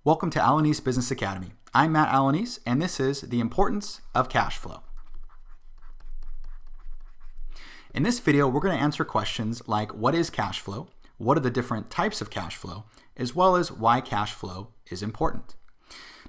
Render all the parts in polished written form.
Welcome to Alanis Business Academy. I'm Matt Alanis, and this is the importance of cash flow. In this video, we're going to answer questions like what is cash flow, what are the different types of cash flow, as well as why cash flow is important.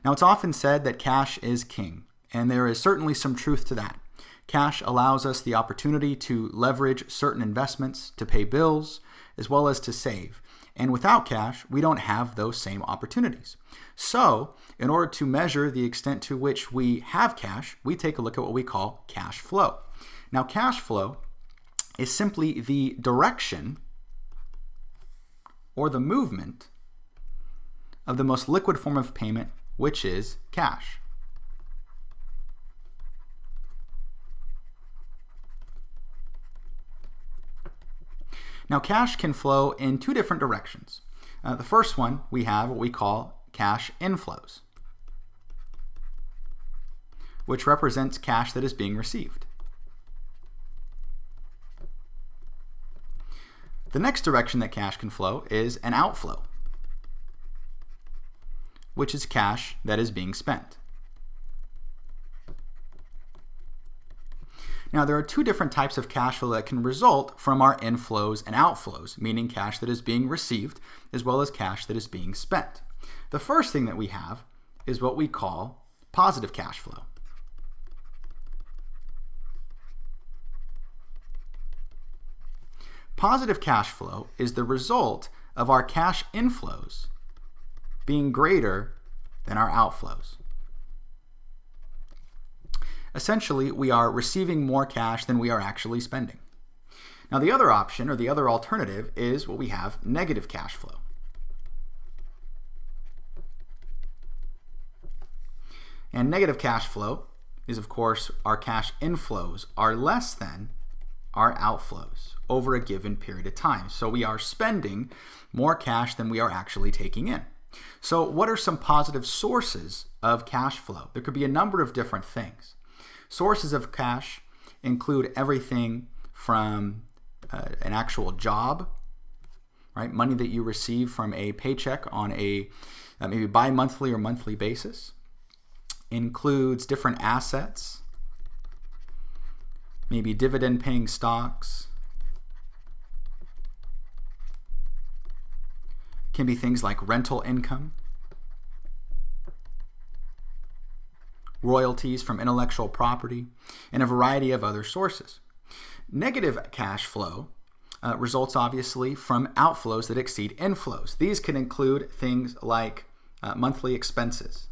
Now, it's often said that cash is king, and there is certainly some truth to that. Cash allows us the opportunity to leverage certain investments, to pay bills, as well as to save. And without cash, we don't have those same opportunities. So, in order to measure the extent to which we have cash, we take a look at what we call cash flow. Now, cash flow is simply the direction or the movement of the most liquid form of payment, which is cash. Now, cash can flow in two different directions. The first one, we have what we call cash inflows, which represents cash that is being received. The next direction that cash can flow is an outflow, which is cash that is being spent. Now, there are two different types of cash flow that can result from our inflows and outflows, meaning cash that is being received as well as cash that is being spent. The first thing that we have is what we call positive cash flow. Positive cash flow is the result of our cash inflows being greater than our outflows. Essentially, we are receiving more cash than we are actually spending. Now, the other option or the other alternative is what we have negative cash flow. And negative cash flow is, of course, our cash inflows are less than our outflows over a given period of time. So we are spending more cash than we are actually taking in. So what are some positive sources of cash flow? There could be a number of different things. Sources of cash include everything from an actual job, right? Money that you receive from a paycheck on a maybe bi-monthly or monthly basis. Includes different assets, maybe dividend-paying stocks. Can be things like rental income, royalties from intellectual property, and a variety of other sources. Negative cash flow results obviously from outflows that exceed inflows. These can include things like monthly expenses,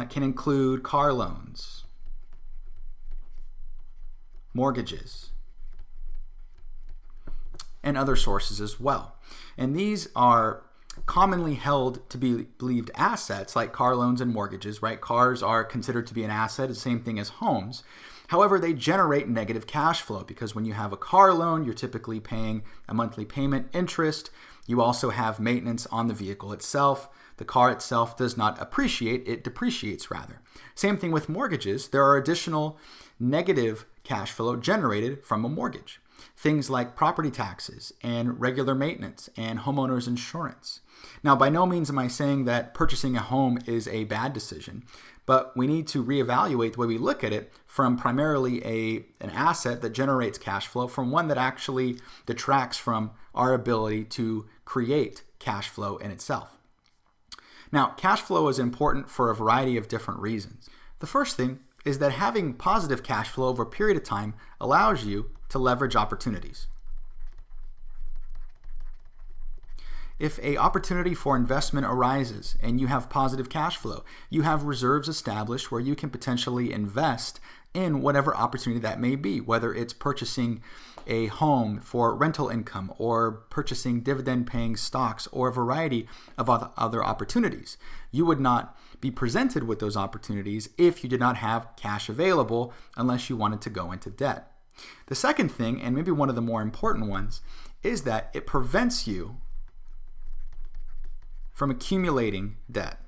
can include car loans, mortgages, and other sources as well. And these are commonly held to be believed assets like car loans and mortgages, right? Cars are considered to be an asset, the same thing as homes. However, they generate negative cash flow because when you have a car loan, you're typically paying a monthly payment interest. You also have maintenance on the vehicle itself. The car itself does not appreciate, it depreciates rather. Same thing with mortgages. There are additional negative cash flow generated from a mortgage. Things like property taxes and regular maintenance and homeowners insurance. Now, by no means am I saying that purchasing a home is a bad decision, but we need to reevaluate the way we look at it from primarily an asset that generates cash flow from one that actually detracts from our ability to create cash flow in itself. Now, cash flow is important for a variety of different reasons. The first thing is that having positive cash flow over a period of time allows you to leverage opportunities. If an opportunity for investment arises and you have positive cash flow, you have reserves established where you can potentially invest in whatever opportunity that may be, whether it's purchasing a home for rental income or purchasing dividend-paying stocks or a variety of other opportunities. You would not be presented with those opportunities if you did not have cash available unless you wanted to go into debt. The second thing, and maybe one of the more important ones, is that it prevents you from accumulating debt.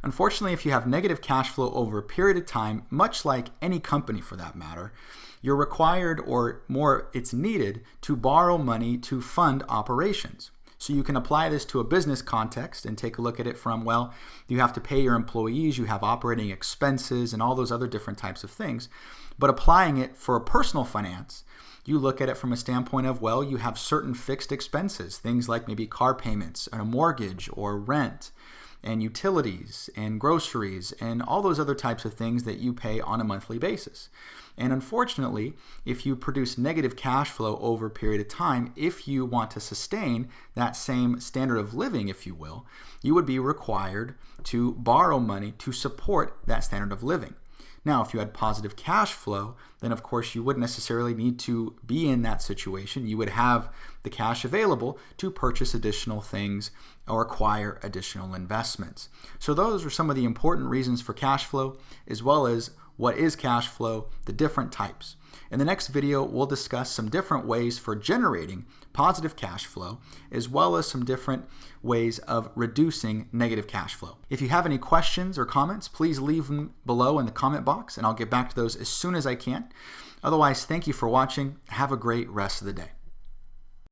Unfortunately, if you have negative cash flow over a period of time, much like any company for that matter, you're required, or more, it's needed, to borrow money to fund operations. So you can apply this to a business context and take a look at it from, well, you have to pay your employees, you have operating expenses, and all those other different types of things. But applying it for a personal finance, you look at it from a standpoint of, well, you have certain fixed expenses, things like maybe car payments and a mortgage or rent and utilities and groceries and all those other types of things that you pay on a monthly basis. And unfortunately, if you produce negative cash flow over a period of time, if you want to sustain that same standard of living, if you will, you would be required to borrow money to support that standard of living. Now, if you had positive cash flow, then of course you wouldn't necessarily need to be in that situation. You would have the cash available to purchase additional things or acquire additional investments. So those are some of the important reasons for cash flow, as well as what is cash flow, the different types. In the next video, we'll discuss some different ways for generating positive cash flow, as well as some different ways of reducing negative cash flow. If you have any questions or comments, please leave them below in the comment box, and I'll get back to those as soon as I can. Otherwise, thank you for watching. Have a great rest of the day.